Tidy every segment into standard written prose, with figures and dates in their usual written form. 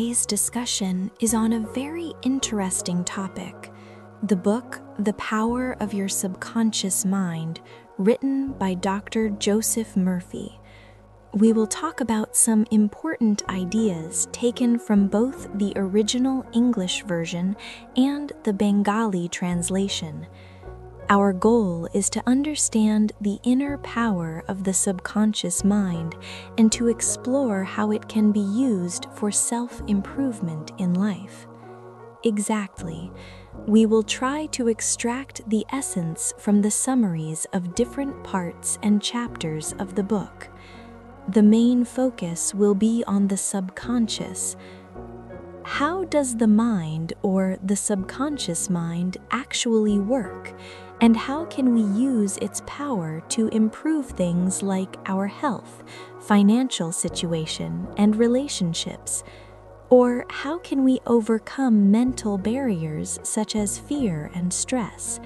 Today's discussion is on a very interesting topic. The book, The Power of Your Subconscious Mind, written by Dr. Joseph Murphy. We will talk about some important ideas taken from both the original English version and the Bengali translation. Our goal is to understand the inner power of the subconscious mind and to explore how it can be used for self-improvement in life. Exactly. We will try to extract the essence from the summaries of different parts and chapters of the book. The main focus will be on the subconscious. How does the mind or the subconscious mind actually work? And how can we use its power to improve things like our health, financial situation, and relationships? Or how can we overcome mental barriers such as fear and stress?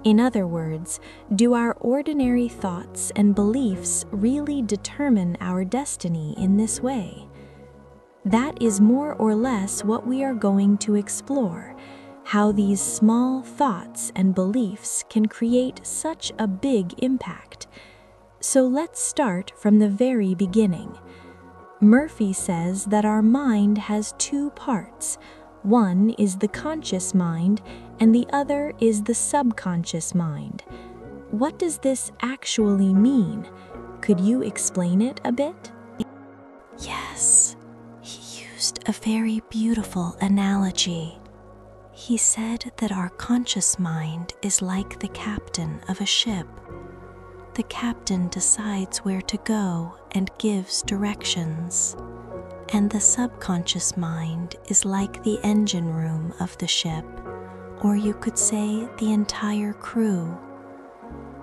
In other words, do our ordinary thoughts and beliefs really determine our destiny in this way? That is more or less what we are going to explore. How these small thoughts and beliefs can create such a big impact. So let's start from the very beginning. Murphy says that our mind has two parts. One is the conscious mind, and the other is the subconscious mind. What does this actually mean? Could you explain it a bit? Yes, he used a very beautiful analogy. He said that our conscious mind is like the captain of a ship. The captain decides where to go and gives directions. And the subconscious mind is like the engine room of the ship, or you could say the entire crew.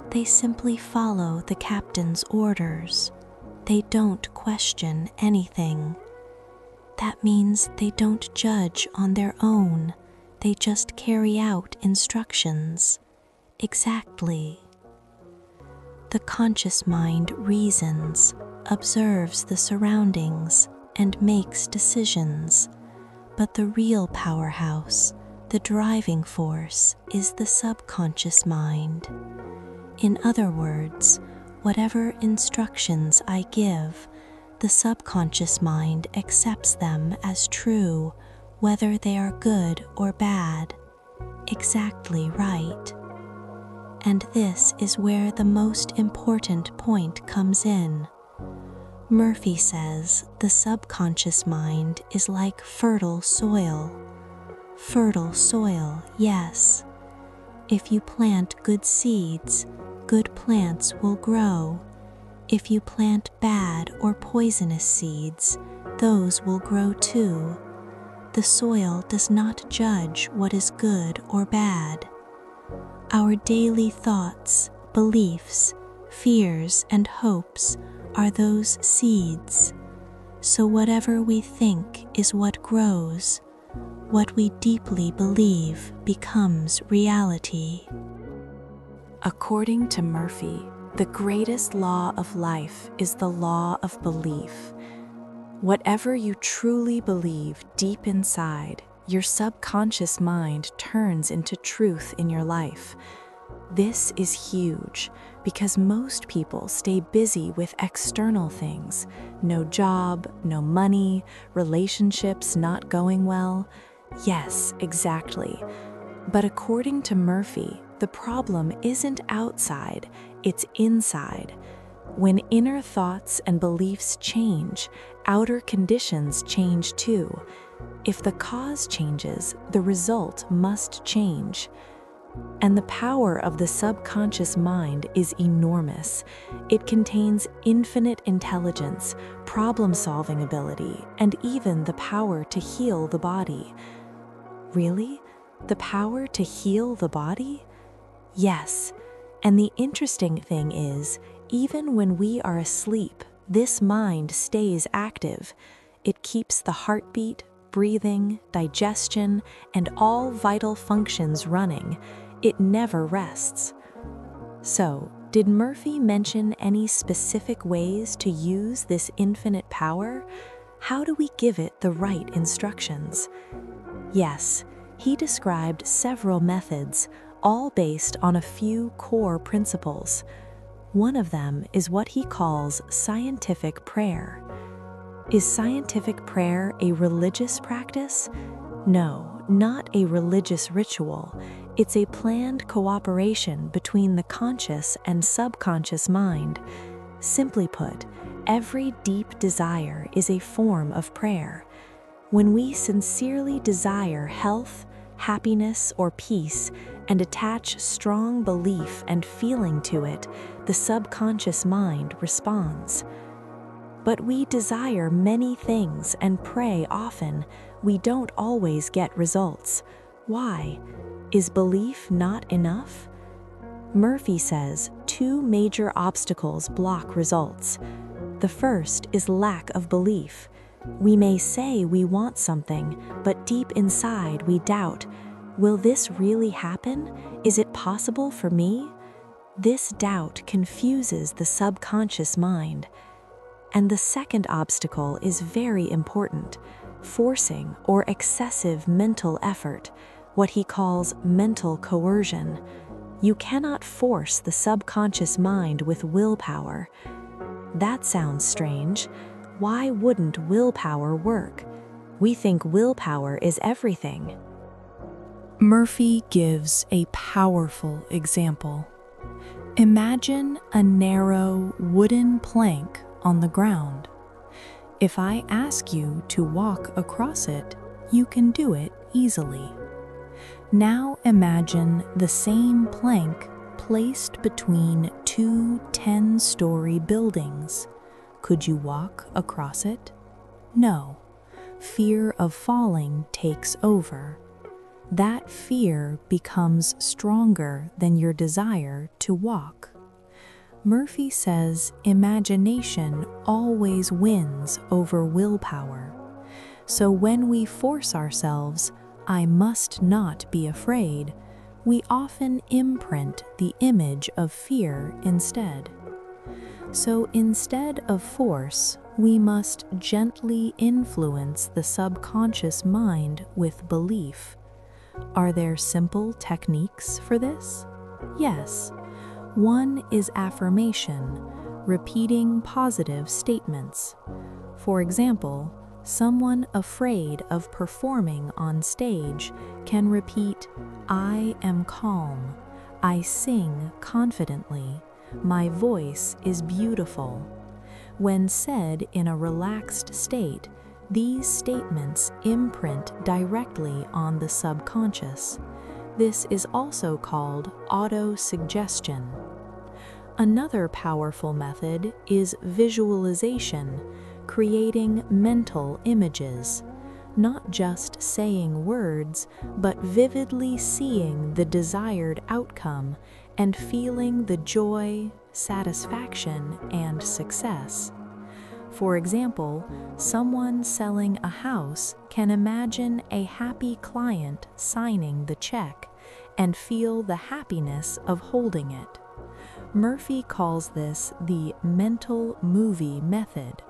They simply follow the captain's orders. They don't question anything. That means they don't judge on their own. They just carry out instructions. Exactly. The conscious mind reasons, observes the surroundings, and makes decisions. But the real powerhouse, the driving force, is the subconscious mind. In other words, whatever instructions I give, the subconscious mind accepts them as true, whether they are good or bad. Exactly right. And this is where the most important point comes in. Murphy says the subconscious mind is like fertile soil. Fertile soil, yes. If you plant good seeds, good plants will grow. If you plant bad or poisonous seeds, those will grow too. The soil does not judge what is good or bad. Our daily thoughts, beliefs, fears, and hopes are those seeds. So whatever we think is what grows. What we deeply believe becomes reality. According to Murphy, the greatest law of life is the law of belief. Whatever you truly believe deep inside, your subconscious mind turns into truth in your life. This is huge because most people stay busy with external things. No job, no money, relationships not going well. Yes, exactly. But according to Murphy, the problem isn't outside, it's inside. When inner thoughts and beliefs change, outer conditions change too. If the cause changes, the result must change. And the power of the subconscious mind is enormous. It contains infinite intelligence, problem-solving ability, and even the power to heal the body. Really? The power to heal the body? Yes. And the interesting thing is, even when we are asleep, this mind stays active. It keeps the heartbeat, breathing, digestion, and all vital functions running. It never rests. So, did Murphy mention any specific ways to use this infinite power? how do we give it the right instructions? Yes, he described several methods, all based on a few core principles. One of them is what he calls scientific prayer. Is scientific prayer a religious practice? No, not a religious ritual. It's a planned cooperation between the conscious and subconscious mind. Simply put, every deep desire is a form of prayer. When we sincerely desire health, happiness, or peace, and attach strong belief and feeling to it, the subconscious mind responds. But we desire many things and pray often. We don't always get results. Why? Is belief not enough? Murphy says 2 major obstacles block results. The first is lack of belief. We may say we want something, but deep inside we doubt, will this really happen? Is it possible for me? This doubt confuses the subconscious mind. And the second obstacle is very important, forcing or excessive mental effort, what he calls mental coercion. You cannot force the subconscious mind with willpower. That sounds strange. Why wouldn't willpower work? We think willpower is everything. Murphy gives a powerful example. Imagine a narrow wooden plank on the ground. If I ask you to walk across it, you can do it easily. Now imagine the same plank placed between 2 10-story buildings. Could you walk across it? No. Fear of falling takes over. That fear becomes stronger than your desire to walk. Murphy says imagination always wins over willpower. So when we force ourselves, I must not be afraid, we often imprint the image of fear instead. So instead of force, we must gently influence the subconscious mind with belief. Are there simple techniques for this? Yes. One is affirmation, repeating positive statements. For example, someone afraid of performing on stage can repeat, I am calm, I sing confidently, my voice is beautiful. When said in a relaxed state, these statements imprint directly on the subconscious. This is also called auto-suggestion. Another powerful method is visualization, creating mental images. Not just saying words, but vividly seeing the desired outcome and feeling the joy, satisfaction, and success. For example, someone selling a house can imagine a happy client signing the check and feel the happiness of holding it. Murphy calls this the mental movie method.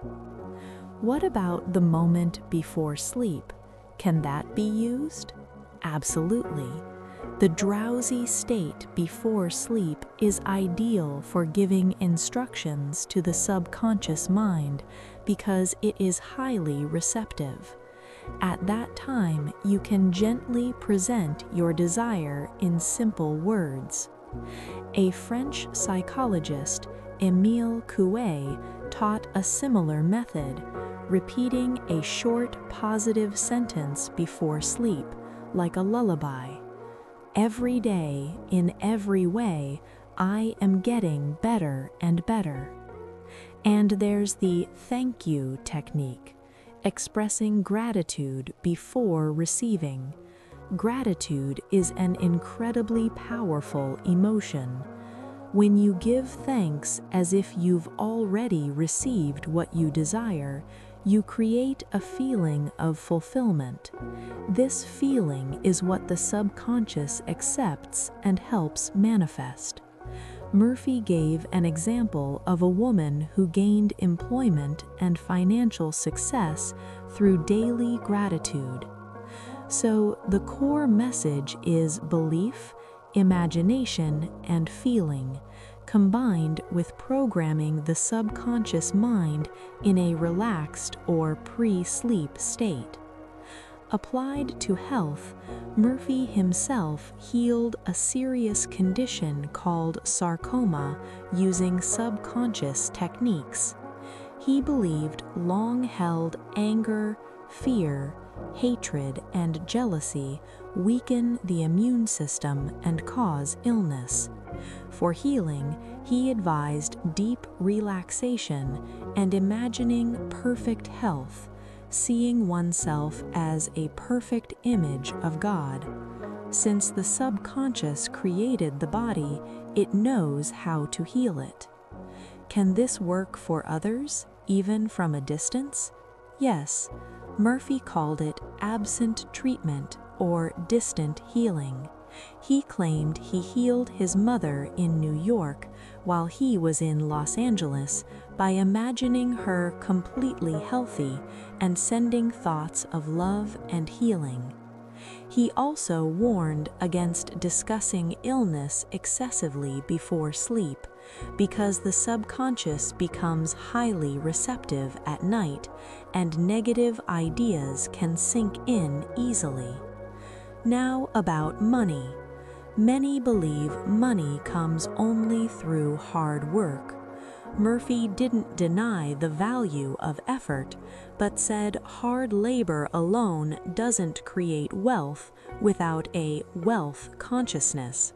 What about the moment before sleep? Can that be used? Absolutely. The drowsy state before sleep is ideal for giving instructions to the subconscious mind because it is highly receptive. At that time, you can gently present your desire in simple words. A French psychologist, Émile Coué, taught a similar method, repeating a short positive sentence before sleep, like a lullaby. Every day, in every way, I am getting better and better. And there's the thank you technique, expressing gratitude before receiving. Gratitude is an incredibly powerful emotion. When you give thanks as if you've already received what you desire, you create a feeling of fulfillment. This feeling is what the subconscious accepts and helps manifest. Murphy gave an example of a woman who gained employment and financial success through daily gratitude. So the core message is belief, imagination, and feeling, combined with programming the subconscious mind in a relaxed or pre-sleep state. Applied to health, Murphy himself healed a serious condition called sarcoma using subconscious techniques. He believed long-held anger, fear, hatred, and jealousy weaken the immune system and cause illness. For healing, he advised deep relaxation and imagining perfect health, seeing oneself as a perfect image of God. Since the subconscious created the body, it knows how to heal it. Can this work for others, even from a distance? Yes. Murphy called it absent treatment or distant healing. He claimed he healed his mother in New York while he was in Los Angeles by imagining her completely healthy and sending thoughts of love and healing. He also warned against discussing illness excessively before sleep, because the subconscious becomes highly receptive at night and negative ideas can sink in easily. Now about money. Many believe money comes only through hard work. Murphy didn't deny the value of effort, but said hard labor alone doesn't create wealth without a wealth consciousness.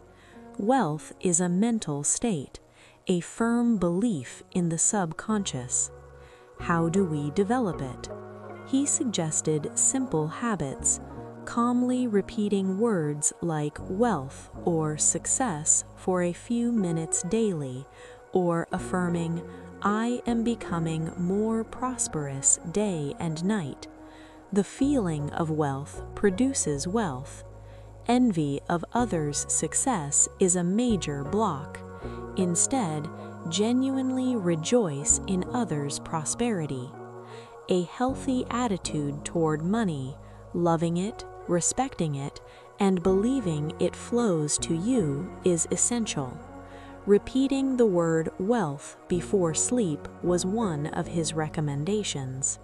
Wealth is a mental state, a firm belief in the subconscious. How do we develop it? He suggested simple habits, calmly repeating words like wealth or success for a few minutes daily, or affirming, "I am becoming more prosperous day and night." The feeling of wealth produces wealth. Envy of others' success is a major block. Instead, genuinely rejoice in others' prosperity. A healthy attitude toward money, loving it, respecting it, and believing it flows to you is essential. Repeating the word wealth before sleep was one of his recommendations.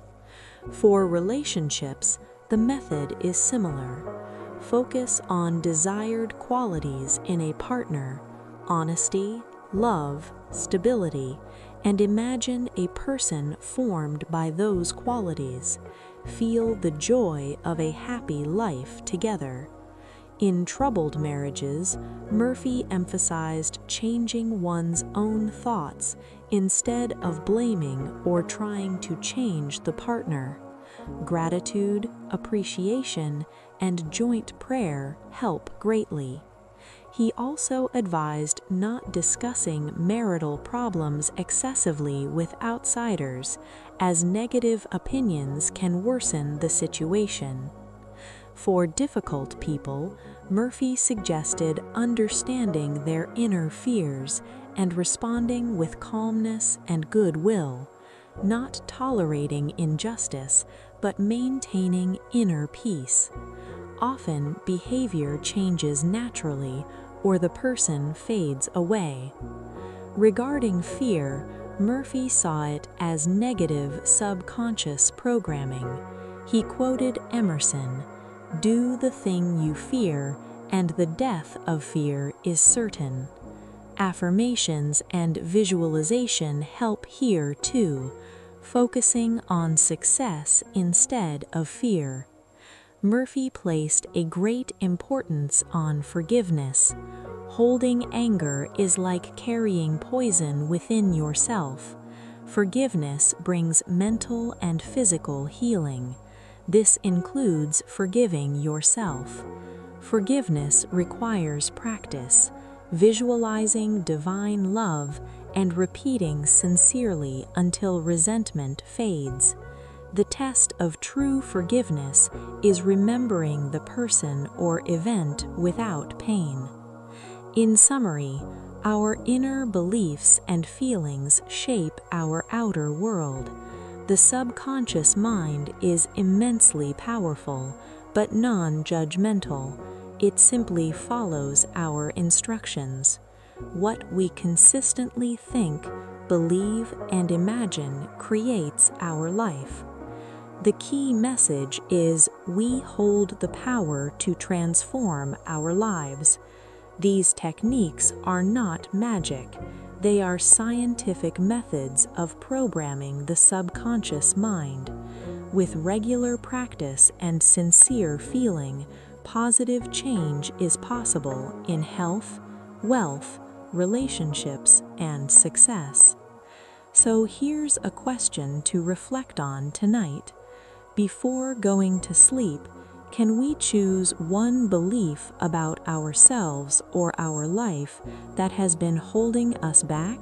For relationships, the method is similar. Focus on desired qualities in a partner, honesty, love, stability, and imagine a person formed by those qualities. Feel the joy of a happy life together. In troubled marriages, Murphy emphasized changing one's own thoughts instead of blaming or trying to change the partner. Gratitude, appreciation, and joint prayer help greatly. He also advised not discussing marital problems excessively with outsiders, as negative opinions can worsen the situation. For difficult people, Murphy suggested understanding their inner fears and responding with calmness and goodwill, not tolerating injustice, but maintaining inner peace. Often, behavior changes naturally, or the person fades away. Regarding fear, Murphy saw it as negative subconscious programming. He quoted Emerson, "Do the thing you fear, and the death of fear is certain." Affirmations and visualization help here too, focusing on success instead of fear. Murphy placed a great importance on forgiveness. Holding anger is like carrying poison within yourself. Forgiveness brings mental and physical healing. This includes forgiving yourself. Forgiveness requires practice, visualizing divine love and repeating sincerely until resentment fades. The test of true forgiveness is remembering the person or event without pain. In summary, Our inner beliefs and feelings shape our outer world. The subconscious mind is immensely powerful, but non-judgmental. It simply follows our instructions. What we consistently think, believe, and imagine creates our life. The key message is we hold the power to transform our lives. These techniques are not magic. They are scientific methods of programming the subconscious mind. With regular practice and sincere feeling, positive change is possible in health, wealth, relationships, and success. So here's a question to reflect on tonight. Before going to sleep, can we choose one belief about ourselves or our life that has been holding us back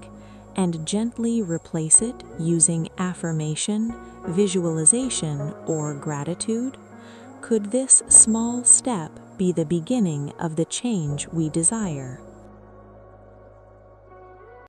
and gently replace it using affirmation, visualization, or gratitude? Could this small step be the beginning of the change we desire?